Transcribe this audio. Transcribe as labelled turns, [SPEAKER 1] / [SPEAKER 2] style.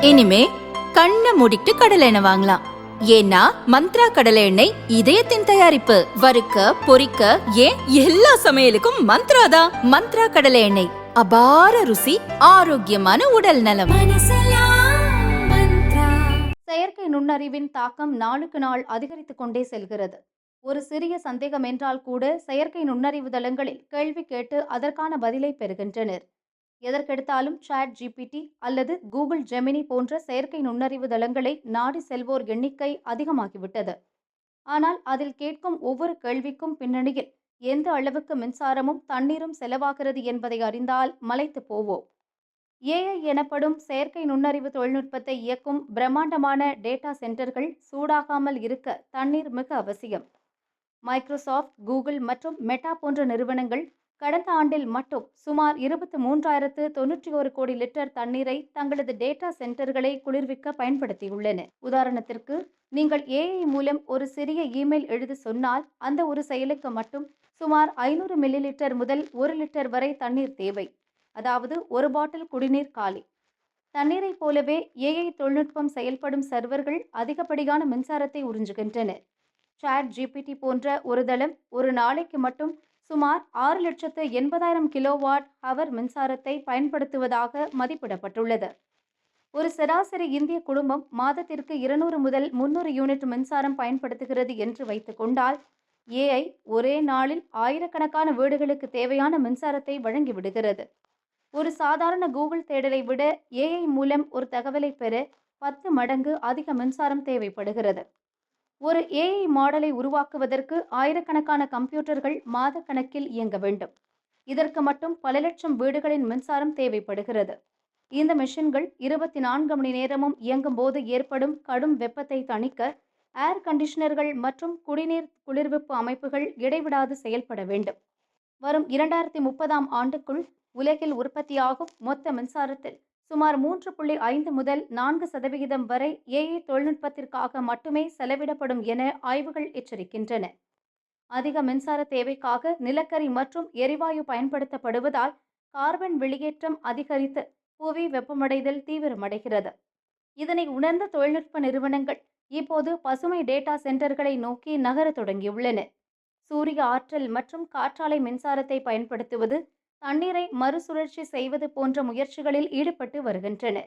[SPEAKER 1] இனிமே கண்ணை மூடிட்டு கடலை எண்ணெய் வாங்கலாம். ஏன்னா மந்த்ரா கடலை எண்ணெய் இதயத்தின் தயாரிப்பு. வறுக்க பொரிக்க ஏன் எல்லா சமையலுக்கும் மந்த்ரா தான். மந்த்ரா கடலை எண்ணெய், அபார ருசி, ஆரோக்கியமான உடல் நலம்.
[SPEAKER 2] செயற்கை நுண்ணறிவின் தாக்கம் நாளுக்கு நாள் அதிகரித்துக் கொண்டே செல்கிறது. ஒரு சிறிய சந்தேகம் என்றால் கூட செயற்கை நுண்ணறிவு தளங்களில் கேள்வி கேட்டு அதற்கான பதிலை பெறுகின்றனர். எதற்கெடுத்தாலும் சாட் ஜிபிடி அல்லது கூகுள் ஜெமினி போன்ற செயற்கை நுண்ணறிவு தளங்களை நாடி செல்வோர் எண்ணிக்கை அதிகமாகிவிட்டது. ஆனால் அதில் கேட்கும் ஒவ்வொரு கேள்விக்கும் பின்னணியில் எந்த அளவுக்கு மின்சாரமும் தண்ணீரும் செலவாகிறது என்பதை அறிந்தால் மலைத்து போவோம். ஏஐ எனப்படும் செயற்கை நுண்ணறிவு தொழில்நுட்பத்தை இயக்கும் பிரம்மாண்டமான டேட்டா சென்டர்கள் சூடாகாமல் இருக்க தண்ணீர் மிக அவசியம். மைக்ரோசாஃப்ட், கூகுள் மற்றும் மெட்டா போன்ற நிறுவனங்கள் கடந்த ஆண்டில் மட்டும் சுமார் 23,091 கோடி லிட்டர் தண்ணீரை தங்களது டேட்டா சென்டர்களை குளிர்விக்க பயன்படுத்தியுள்ளன. உதாரணத்திற்கு, நீங்கள் ஏஐ மூலம் ஒரு சிறிய இமெயில் எழுத சொன்னால் அந்த ஒரு செயலுக்கு மட்டும் சுமார் 500 மில்லி லிட்டர் முதல் 1 லிட்டர் வரை தண்ணீர் தேவை. அதாவது ஒரு பாட்டில் குடிநீர் காலி. தண்ணீரை போலவே ஏஐ தொழில்நுட்பம் செயல்படும் சர்வர்கள் அதிகப்படியான மின்சாரத்தை உறிஞ்சுகின்றன. சாட் ஜிபிடி போன்ற ஒரு தளம் ஒரு நாளைக்கு மட்டும் சுமார் 6,80,000 கிலோவாட் ஹவர் மின்சாரத்தை பயன்படுத்துவதாக மதிப்பிடப்பட்டுள்ளது. ஒரு சராசரி இந்திய குடும்பம் மாதத்திற்கு 200 முதல் 300 யூனிட் மின்சாரம் பயன்படுத்துகிறது என்று வைத்துக் கொண்டால், ஏஐ ஒரே நாளில் ஆயிரக்கணக்கான வீடுகளுக்கு தேவையான மின்சாரத்தை வழங்கிவிடுகிறது. ஒரு சாதாரண கூகுள் தேடலை விட ஏஐ மூலம் ஒரு தகவலை பெற 10 மடங்கு அதிக மின்சாரம் தேவைப்படுகிறது. ஒரு ஏஐ மாடலை உருவாக்குவதற்கு ஆயிரக்கணக்கான கம்ப்யூட்டர்கள் மாத கணக்கில் இயங்க வேண்டும். இதற்கு மட்டும் பல லட்சம் வீடுகளின் மின்சாரம் தேவைப்படுகிறது. இந்த மெஷின்கள் 24 மணி நேரமும் இயங்கும் போது ஏற்படும் கடும் வெப்பத்தை தணிக்க ஏர் கண்டிஷனர்கள் மற்றும் குடிநீர் குளிர்விப்பு அமைப்புகள் இடைவிடாது செயல்பட வேண்டும். வரும் 2030ஆம் ஆண்டுக்குள் உலகில் உற்பத்தியாகும் மொத்த மின்சாரத்தில் சுமார் 3.5 முதல் 4% வரை ஏஐ தொழில்நுட்பத்திற்காக மட்டுமே செலவிடப்படும் என ஆய்வுகள் எச்சரிக்கின்றன. அதிக மின்சார தேவைக்காக நிலக்கரி மற்றும் எரிவாயு பயன்படுத்தப்படுவதால் கார்பன் வெளியேற்றம் அதிகரித்து புவி வெப்பமடைதல் தீவிரமடைகிறது. இதனை உணர்ந்த தொழில்நுட்ப நிறுவனங்கள் இப்போது பசுமை டேட்டா சென்டர்களை நோக்கி நகர தொடங்கியுள்ளன. சூரிய ஆற்றல் மற்றும் காற்றாலை மின்சாரத்தை பயன்படுத்துவது, தண்ணீரை மறுசுழற்சி செய்வது போன்ற முயற்சிகளில் ஈடுபட்டு வருகின்றன.